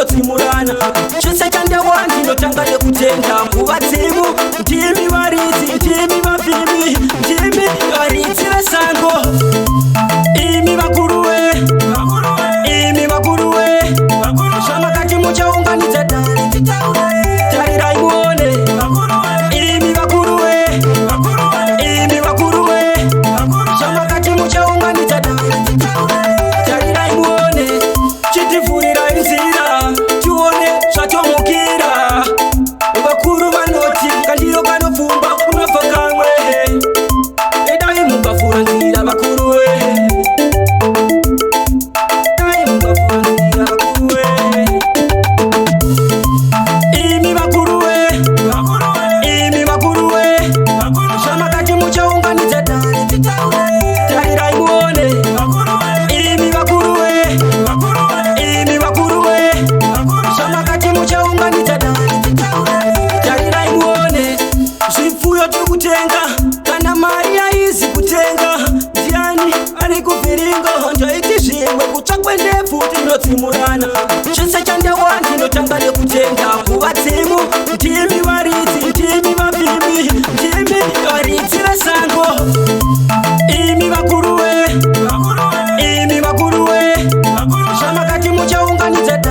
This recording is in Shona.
Timurana chese chande wanti notanga nekutenga muvadzimu ndimi varidzi ndimi vavhimi ndimi varidzi vesango imi vakuruwe imi vakuruwe zvamakati muchaunganidza dare tarirai muone imi vakuruwe imi vakuruwe zvamakati muchaunganidza dare tarirai muone chitivhurirai nzira tione zvatomukira vakuru vanoti kandiro kanopfumba kunobva kamwe edai mukavhura nzira vakuruwe dai mukavhura nzira vakuruwe imi vakuruwe imi vakuruwe zvamakati muchaunganidza dare tarirai muone imi vakuruwe imi vakuruwe zvamakati muchaunganidza tarirai muone zvipfuyo tiri kutenga kana mari yaizi kutenga ndiani ari kuvhiringo ndoiti zvimwe kutsvakwe ndebvu tinodzimurana chese chandewa ndinotanga nekutenga kuvadzimu ndimi varidzi ndimi vavhimi ndimi varidzi vesango imi vakuruwe imi vakuruwe zvamakati muchaunganidza